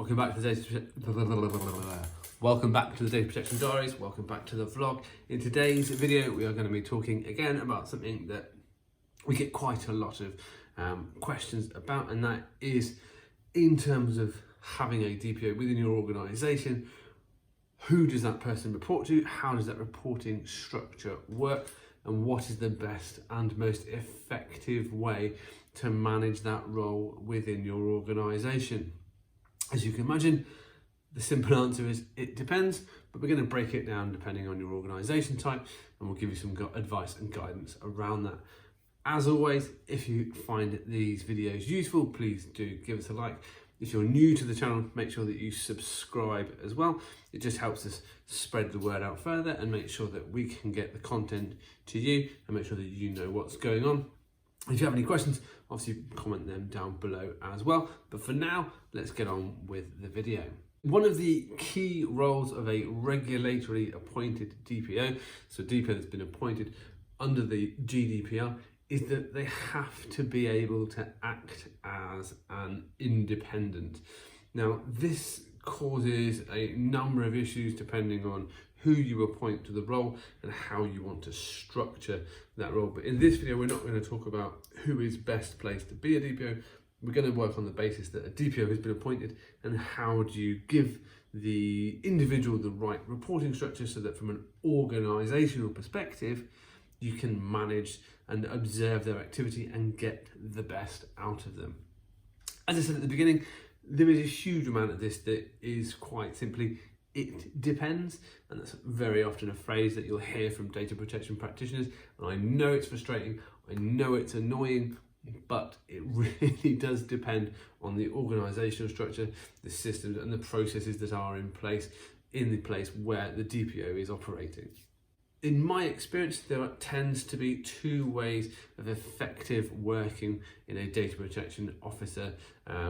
Welcome back to the Data Protection Diaries. Welcome back to the vlog. In today's video, we are going to be talking again about something that we get quite a lot of questions about, and that is in terms of having a DPO within your organisation. Who does that person report to? How does that reporting structure work? And what is the best and most effective way to manage that role within your organisation? As you can imagine, the simple answer is it depends, but we're going to break it down depending on your organisation type, and we'll give you some advice and guidance around that. As always, if you find these videos useful, please do give us a like. If you're new to the channel, make sure that you subscribe as well. It just helps us spread the word out further and make sure that we can get the content to you and make sure that you know what's going on. If you have any questions, obviously comment them down below as well. But for now, let's get on with the video. One of the key roles of a regulatory appointed DPO, so DPO that's been appointed under the GDPR, is that they have to be able to act as an independent. Now, this causes a number of issues depending on who you appoint to the role and how you want to structure that role. But in this video, we're not going to talk about who is best placed to be a DPO. We're going to work on the basis that a DPO has been appointed and how do you give the individual the right reporting structure so that from an organisational perspective, you can manage and observe their activity and get the best out of them. As I said at the beginning, there is a huge amount of this that is quite simply, it depends, and that's very often a phrase that you'll hear from data protection practitioners, and I know it's frustrating, I know it's annoying, but it really does depend on the organisational structure, the systems and the processes that are in the place where the DPO is operating. In my experience, there tends to be two ways of effective working in a data protection officer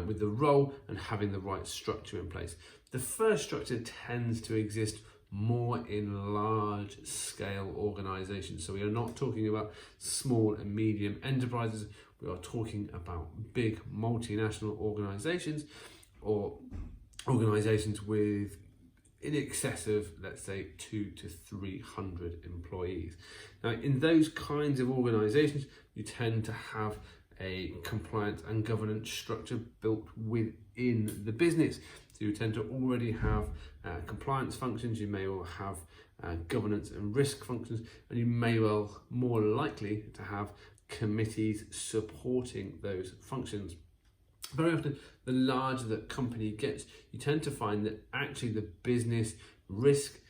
with the role and having the right structure in place. The first structure tends to exist more in large scale organizations. So we are not talking about small and medium enterprises. We are talking about big multinational organizations or organizations with in excess of, let's say, 200 to 300 employees. Now, in those kinds of organizations, you tend to have a compliance and governance structure built within the business. So you tend to already have compliance functions, you may well have governance and risk functions, and you may well more likely to have committees supporting those functions. Very often, the larger the company gets, you tend to find that actually the business risk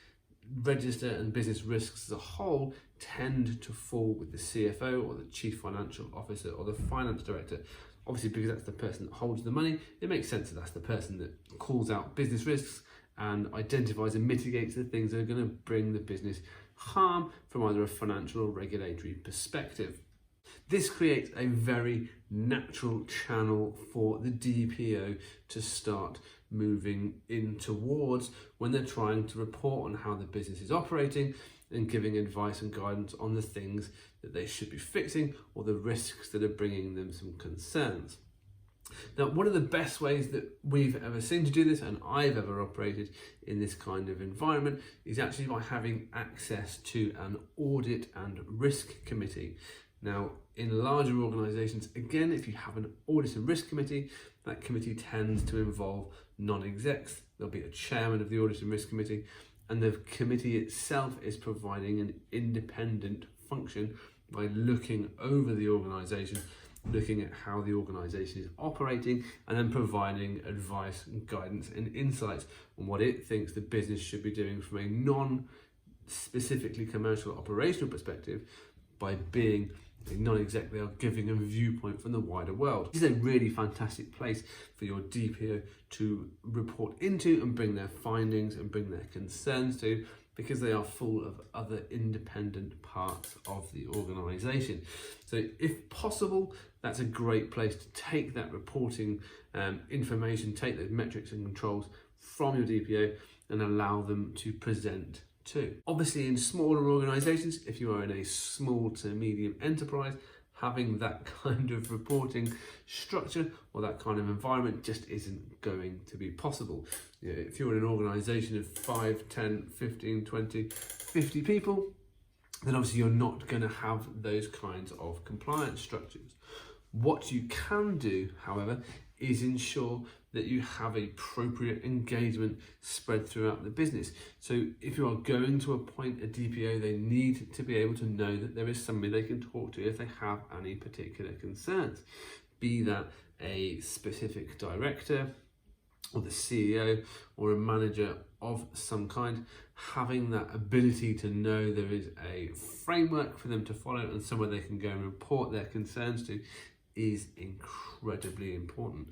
register and business risks as a whole tend to fall with the CFO or the chief financial officer or the finance director. Obviously, because that's the person that holds the money, it makes sense that that's the person that calls out business risks and identifies and mitigates the things that are going to bring the business harm from either a financial or regulatory perspective. This creates a very natural channel for the DPO to start moving in towards when they're trying to report on how the business is operating and giving advice and guidance on the things that they should be fixing or the risks that are bringing them some concerns. Now, one of the best ways that we've ever seen to do this, and I've ever operated in this kind of environment, is actually by having access to an audit and risk committee. Now, in larger organisations, again, if you have an audit and risk committee, that committee tends to involve non-execs. There'll be a chairman of the audit and risk committee, and the committee itself is providing an independent function by looking over the organisation, looking at how the organisation is operating, and then providing advice and guidance and insights on what it thinks the business should be doing from a non-specifically commercial operational perspective. By being a non-exec, they are giving a viewpoint from the wider world. This is a really fantastic place for your DPO to report into and bring their findings and bring their concerns to, because they are full of other independent parts of the organisation. So if possible, that's a great place to take that reporting information, take those metrics and controls from your DPO and allow them to present too. Obviously, in smaller organisations, if you are in a small to medium enterprise, having that kind of reporting structure or that kind of environment just isn't going to be possible. You know, if you're in an organisation of 5, 10, 15, 20, 50 people, then obviously you're not going to have those kinds of compliance structures. What you can do, however, is ensure that you have appropriate engagement spread throughout the business. So if you are going to appoint a DPO, they need to be able to know that there is somebody they can talk to if they have any particular concerns, be that a specific director or the CEO or a manager of some kind. Having that ability to know there is a framework for them to follow and somewhere they can go and report their concerns to is incredibly important.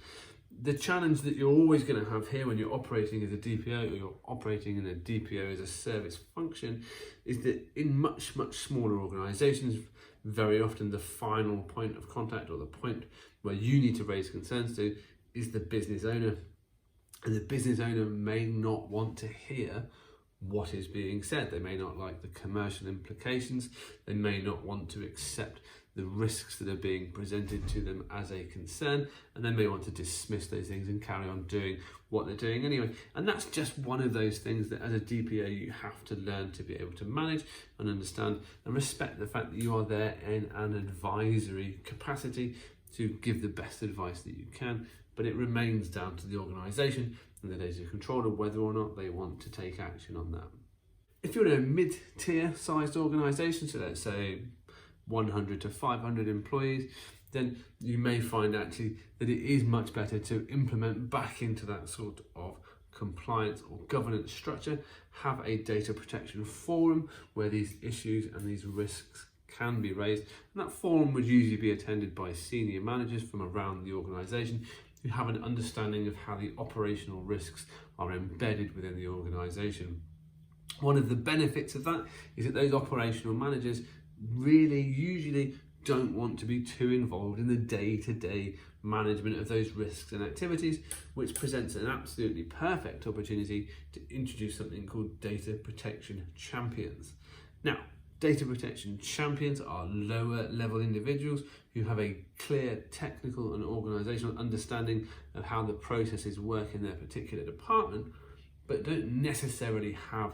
The challenge that you're always going to have here when you're operating as a DPO or you're operating in a DPO as a service function is that in much smaller organisations, very often the final point of contact or the point where you need to raise concerns to is the business owner. And the business owner may not want to hear what is being said. They may not like the commercial implications. They may not want to accept the risks that are being presented to them as a concern, and they may want to dismiss those things and carry on doing what they're doing anyway. And that's just one of those things that as a DPO you have to learn to be able to manage and understand and respect the fact that you are there in an advisory capacity to give the best advice that you can, but it remains down to the organisation and the data controller whether or not they want to take action on that. If you're in a mid-tier sized organisation, so let's say 100 to 500 employees, then you may find actually that it is much better to implement back into that sort of compliance or governance structure, have a data protection forum where these issues and these risks can be raised. And that forum would usually be attended by senior managers from around the organisation who have an understanding of how the operational risks are embedded within the organisation. One of the benefits of that is that those operational managers really usually don't want to be too involved in the day-to-day management of those risks and activities, which presents an absolutely perfect opportunity to introduce something called data protection champions. Now, data protection champions are lower level individuals who have a clear technical and organisational understanding of how the processes work in their particular department, but don't necessarily have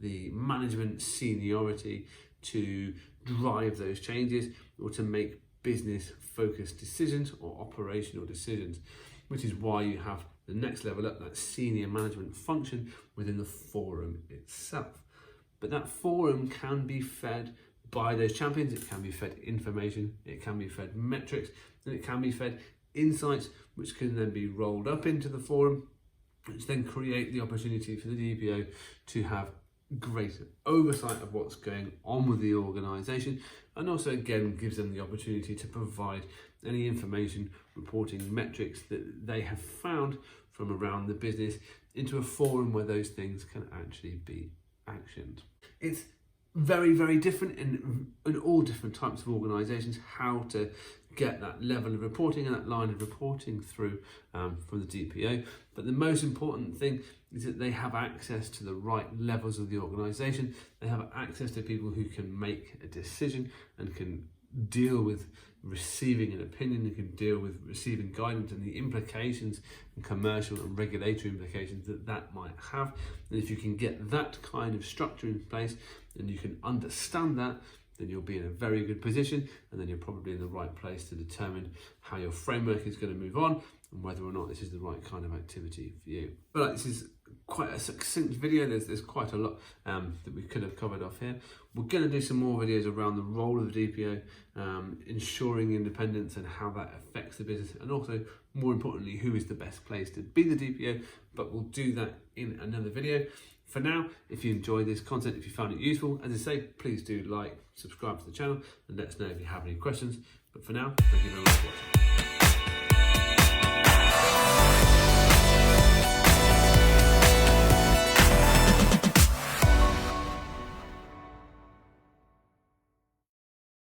the management seniority to drive those changes or to make business focused decisions or operational decisions, which is why you have the next level up, that senior management function within the forum itself. But that forum can be fed by those champions, it can be fed information, it can be fed metrics, and it can be fed insights, which can then be rolled up into the forum, which then create the opportunity for the DPO to have greater oversight of what's going on with the organisation, and also again gives them the opportunity to provide any information, reporting metrics that they have found from around the business into a forum where those things can actually be actioned. It's very different in all different types of organisations how to get that level of reporting and that line of reporting through from the DPO. But the most important thing is that they have access to the right levels of the organisation. They have access to people who can make a decision and can deal with receiving an opinion, and can deal with receiving guidance and the implications and commercial and regulatory implications that that might have. And if you can get that kind of structure in place and you can understand that, then you'll be in a very good position, and then you're probably in the right place to determine how your framework is going to move on and whether or not this is the right kind of activity for you. But this is quite a succinct video. There's quite a lot that we could have covered off here. We're going to do some more videos around the role of the DPO, ensuring independence and how that affects the business, and also more importantly who is the best place to be the DPO, but we'll do that in another video. For now, if you enjoyed this content, if you found it useful, as I say, please do like, subscribe to the channel, and let us know if you have any questions. But for now, thank you very much for watching.